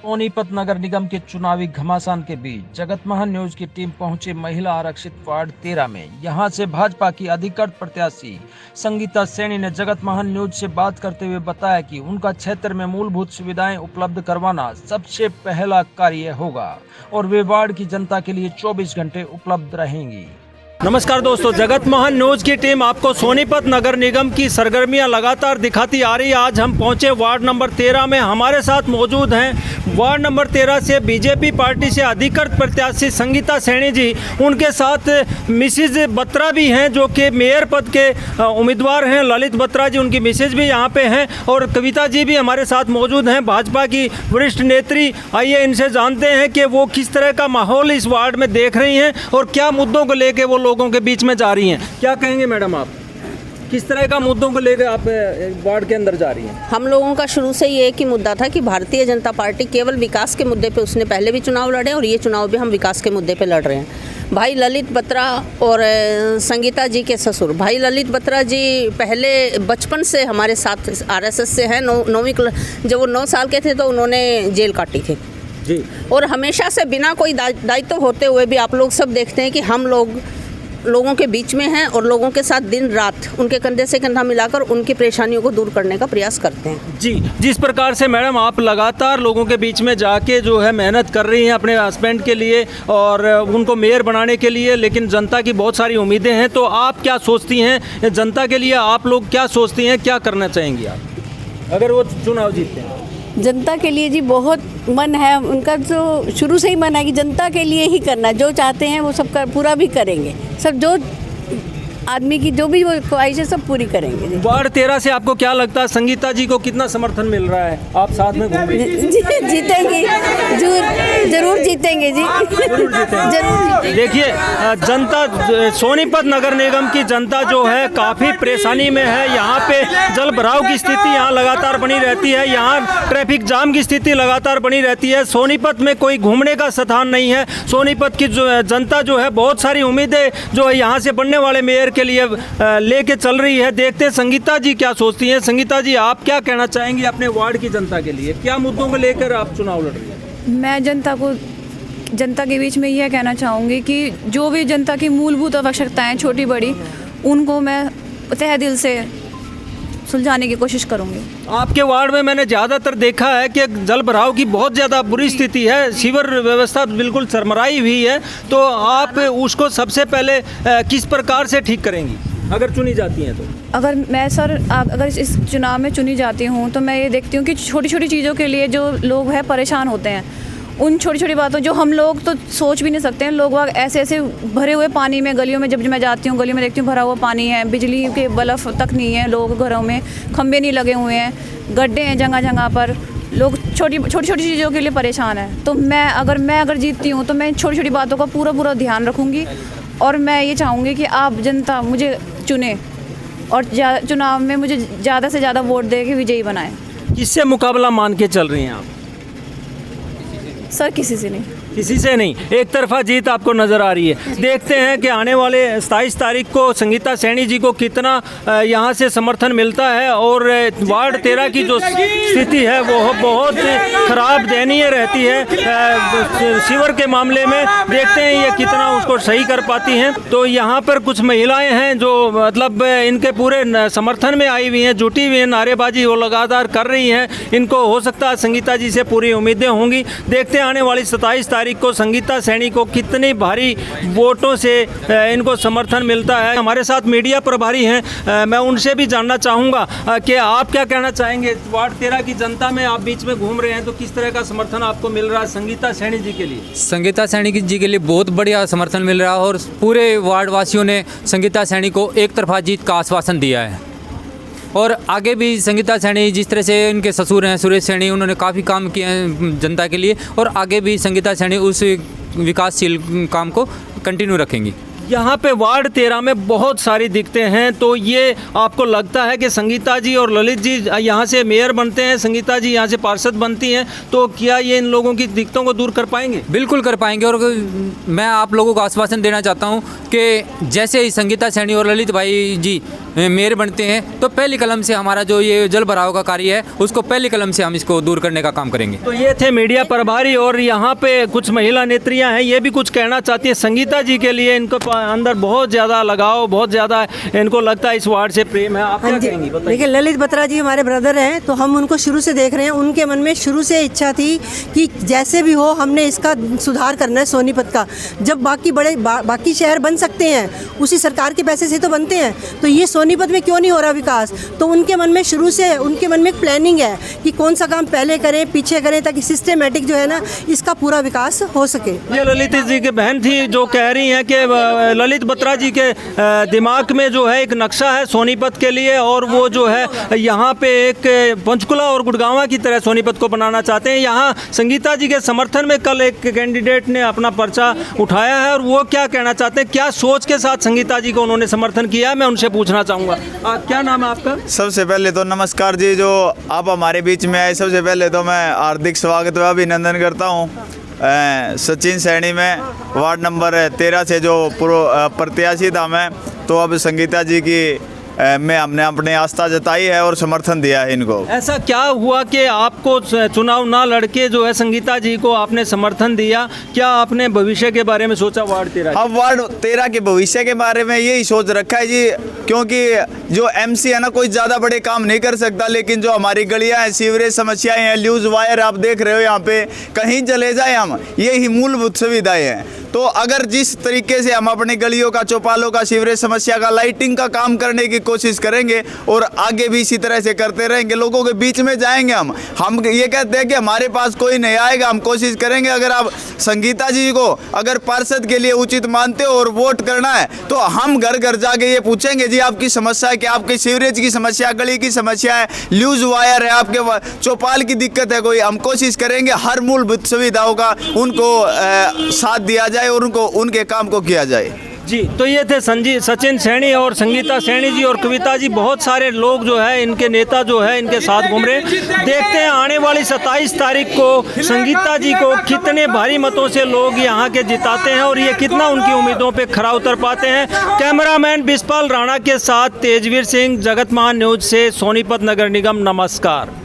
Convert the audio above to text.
सोनीपत नगर निगम के चुनावी घमासान के बीच जगतमहल न्यूज की टीम पहुंची महिला आरक्षित वार्ड 13 में। यहां से भाजपा की अधिकृत प्रत्याशी संगीता सैनी ने जगतमहल न्यूज से बात करते हुए बताया कि उनका क्षेत्र में मूलभूत सुविधाएं उपलब्ध करवाना सबसे पहला कार्य होगा और वे वार्ड की जनता के लिए 24 घंटे उपलब्ध रहेंगी। नमस्कार दोस्तों, जगतमहल न्यूज की टीम आपको सोनीपत नगर निगम की सरगर्मियां लगातार दिखाती आ रही है। आज हम पहुंचे वार्ड नंबर 13 में। हमारे साथ मौजूद हैं वार्ड नंबर 13 से बीजेपी पार्टी से अधिकृत प्रत्याशी संगीता सैनी जी। उनके साथ मिसेज बत्रा भी हैं जो कि मेयर पद के उम्मीदवार हैं। ललित बत्रा जी उनकी मिसेज भी यहाँ पे हैं और कविता जी भी हमारे साथ मौजूद हैं, भाजपा की वरिष्ठ नेत्री। आइए इनसे जानते हैं कि वो किस तरह का माहौल इस वार्ड में देख रही हैं और क्या मुद्दों को लेकर वो लोगों के बीच में जा रही हैं। क्या कहेंगे मैडम, आप किस तरह का मुद्दों को लेकर आप वार्ड के अंदर जा रही हैं? हम लोगों का शुरू से ये एक ही मुद्दा था कि भारतीय जनता पार्टी केवल विकास के मुद्दे पे, उसने पहले भी चुनाव लड़े और ये चुनाव भी हम विकास के मुद्दे पे लड़ रहे हैं। भाई ललित बत्रा और संगीता जी के ससुर भाई ललित बत्रा जी पहले बचपन से हमारे साथ आरएसएस से हैं। नौवीं जब वो 9 साल के थे तो उन्होंने जेल काटी थी जी। और हमेशा से बिना कोई दायित्व होते हुए भी आप लोग सब देखते हैं कि हम लोगों के बीच में हैं और लोगों के साथ दिन रात उनके कंधे से कंधा मिलाकर उनकी परेशानियों को दूर करने का प्रयास करते हैं। जी, जिस प्रकार से मैडम आप लगातार लोगों के बीच में जाके जो है मेहनत कर रही हैं अपने हस्बैंड के लिए और उनको मेयर बनाने के लिए, लेकिन जनता की बहुत सारी उम्मीदें हैं, तो आप क्या सोचती हैं जनता के लिए? आप लोग क्या सोचती हैं, क्या करना चाहेंगी आप अगर वो चुनाव जीतते हैं? जनता के लिए जी बहुत मन है उनका, जो शुरू से ही मन है कि जनता के लिए ही करना, जो चाहते हैं वो सब पूरा भी करेंगे। सब जो आदमी की जो भी वो ख्वाहिश है सब पूरी करेंगे। वार्ड 13 से आपको क्या लगता है संगीता जी को कितना समर्थन मिल रहा है? आप साथ में घूम रही हैं। जीतेंगे, जरूर जीतेंगे जी, जरूर। देखिए जनता, सोनीपत नगर निगम की जनता जो है काफ़ी परेशानी में है। यहाँ पे जल भराव की स्थिति यहाँ लगातार बनी रहती है, यहाँ ट्रैफिक जाम की स्थिति लगातार बनी रहती है। सोनीपत में कोई घूमने का स्थान नहीं है। सोनीपत की जो जनता जो है बहुत सारी उम्मीदें जो है यहाँ से बनने वाले मेयर के लिए लेके चल रही है। देखते हैं संगीता जी क्या सोचती हैं। संगीता जी, आप क्या कहना चाहेंगी अपने वार्ड की जनता के लिए? क्या मुद्दों को लेकर आप चुनाव लड़ रही हैं? मैं जनता के बीच में यह कहना चाहूँगी कि जो भी जनता की मूलभूत आवश्यकताएं छोटी बड़ी, उनको मैं तहे दिल से सुलझाने की कोशिश करूँगी। आपके वार्ड में मैंने ज़्यादातर देखा है कि जल भराव की बहुत ज़्यादा बुरी स्थिति है, सीवर व्यवस्था बिल्कुल चरमराई हुई है, तो आप उसको सबसे पहले किस प्रकार से ठीक करेंगी अगर चुनी जाती हैं तो? अगर इस चुनाव में चुनी जाती हूँ तो मैं ये देखती हूँ कि छोटी छोटी चीज़ों के लिए जो लोग हैं परेशान होते हैं, उन छोटी छोटी बातों जो हम लोग तो सोच भी नहीं सकते हैं। लोग ऐसे ऐसे भरे हुए पानी में गलियों में, जब मैं जाती हूँ गली में देखती हूँ भरा हुआ पानी है, बिजली के बल्ब तक नहीं है, लोग घरों में खंबे नहीं लगे हुए हैं, गड्ढे हैं जगह जगह पर, लोग छोटी छोटी चीज़ों के लिए परेशान है। तो मैं अगर जीतती हूँ तो मैं छोटी छोटी बातों का पूरा ध्यान रखूँगी और मैं ये चाहूँगी कि आप जनता मुझे चुने और चुनाव में मुझे ज़्यादा से ज़्यादा वोट दे के विजयी बनाएं। किससे मुकाबला मान के चल रही हैं आप? सर किसी से नहीं, किसी से नहीं, एक तरफा जीत आपको नज़र आ रही है। देखते हैं कि आने वाले 27 तारीख को संगीता सैनी जी को कितना यहाँ से समर्थन मिलता है और वार्ड 13 की जो स्थिति है वो बहुत खराब दयनीय रहती है। सीवर के मामले में देखते हैं ये कितना उसको सही कर पाती हैं। तो यहाँ पर कुछ महिलाएं हैं जो मतलब इनके पूरे समर्थन में आई हुई हैं, जुटी हुई हैं, नारेबाजी वो लगातार कर रही हैं। इनको हो सकता है संगीता जी से पूरी उम्मीदें होंगी। देखते हैं आने वाली 27 तारीख को संगीता सैनी को कितनी भारी वोटों से इनको समर्थन मिलता है। हमारे साथ मीडिया प्रभारी हैं, मैं उनसे भी जानना चाहूँगा कि आप क्या कहना चाहेंगे। वार्ड 13 की जनता में आप बीच में घूम रहे हैं तो किस तरह का समर्थन आपको मिल रहा है संगीता सैनी जी के लिए? संगीता सैनी जी के लिए बहुत बढ़िया समर्थन मिल रहा है और पूरे वार्ड वासियों ने संगीता सैनी को एक तरफा जीत का आश्वासन दिया है और आगे भी संगीता सैनी, जिस तरह से इनके ससुर हैं सुरेश सैनी, उन्होंने काफ़ी काम किए हैं जनता के लिए और आगे भी संगीता सैनी उस विकासशील काम को कंटिन्यू रखेंगी। यहाँ पे वार्ड 13 में बहुत सारी दिक्कतें हैं, तो ये आपको लगता है कि संगीता जी और ललित जी यहाँ से मेयर बनते हैं, संगीता जी यहाँ से पार्षद बनती हैं, तो क्या ये इन लोगों की दिक्कतों को दूर कर पाएंगे? बिल्कुल कर पाएंगे और मैं आप लोगों को आश्वासन देना चाहता हूँ कि जैसे ही संगीता सैनी और ललित भाई जी मेयर बनते हैं तो पहली कलम से हमारा जो ये जल भराव का कार्य है उसको पहली कलम से हम इसको दूर करने का काम करेंगे। तो ये थे मीडिया प्रभारी और यहाँ पे कुछ महिला नेत्रियाँ हैं, ये भी कुछ कहना चाहती है। संगीता जी के लिए इनको अंदर बहुत ज़्यादा लगाव, बहुत ज़्यादा इनको लगता है इस वार्ड से प्रेम है। आप क्या कहेंगी बताइए? देखिए, ललित बत्रा जी हमारे ब्रदर हैं, तो हम उनको शुरू से देख रहे हैं। उनके मन में शुरू से इच्छा थी कि जैसे भी हो हमने इसका सुधार करना है सोनीपत का। जब बाकी शहर बन सकते हैं उसी सरकार के पैसे से तो बनते हैं, तो ये सोनीपत में क्यों नहीं हो रहा विकास? तो उनके मन में शुरू से उनके मन में एक प्लानिंग है कि कौन सा काम पहले करें पीछे करें, ताकि सिस्टमेटिक जो है ना इसका पूरा विकास हो सके। ये ललित जी की बहन थी जो कह रही हैं कि ललित बत्रा जी के दिमाग में जो है एक नक्शा है सोनीपत के लिए, और वो जो है यहाँ पे एक पंचकुला और गुड़गांव की तरह सोनीपत को बनाना चाहते हैं। यहाँ संगीता जी के समर्थन में कल एक कैंडिडेट ने अपना पर्चा उठाया है, और वो क्या कहना चाहते हैं, क्या सोच के साथ संगीता जी को उन्होंने समर्थन किया है, मैं उनसे पूछना चाहूँगा। क्या नाम है आपका? सबसे पहले तो नमस्कार जी, जो आप हमारे बीच में आए, सबसे पहले तो मैं हार्दिक स्वागत व अभिनंदन करता हूँ। सचिन सैनी में वार्ड नंबर 13 से जो प्रत्याशी था मैं, तो अब संगीता जी की में हमने अपनी आस्था जताई है और समर्थन दिया है इनको। ऐसा क्या हुआ कि आपको चुनाव ना लड़के जो है संगीता जी को आपने समर्थन दिया? क्या आपने भविष्य के बारे में सोचा वार्ड 13? अब वार्ड 13 के भविष्य के बारे में यही सोच रखा है जी, क्योंकि जो एमसी है ना कोई ज़्यादा बड़े काम नहीं कर सकता, लेकिन जो हमारी गलियाँ हैं, सीवरेज समस्याएं हैं, ल्यूज वायर आप देख रहे हो यहाँ पे, कहीं चले जाए हम, यही मूलभूत सुविधाएं हैं। तो अगर जिस तरीके से हम अपनी गलियों का, चौपालों का, सीवरेज समस्या का, लाइटिंग का काम करने की कोशिश करेंगे और आगे भी इसी तरह से करते रहेंगे, लोगों के बीच में जाएंगे हम ये कहते हैं कि हमारे पास कोई नहीं आएगा, हम कोशिश करेंगे। अगर आप संगीता जी को अगर पार्षद के लिए उचित मानते हो और वोट करना है, तो हम घर घर जाके ये पूछेंगे जी आपकी समस्या है क्या, आपकी सीवरेज की समस्या, गली की समस्या है, ल्यूज वायर है, आपके चौपाल की दिक्कत है कोई, हम कोशिश करेंगे हर मूलभूत सुविधाओं का उनको साथ दिया जाए और उनको उनके काम को किया जाए। जी, तो ये थे सचिन सैनी और संगीता सैनी जी और कविता जी। बहुत सारे लोग जो है इनके नेता जो है इनके साथ घूम रहे। देखते हैं आने वाली 27 तारीख को संगीता जी को कितने भारी मतों से लोग यहाँ के जिताते हैं और ये कितना उनकी उम्मीदों पे खरा उतर पाते हैं। कैमरामैन बिस्पाल राणा के साथ तेजवीर सिंह, जगत महान न्यूज से सोनीपत नगर निगम। नमस्कार।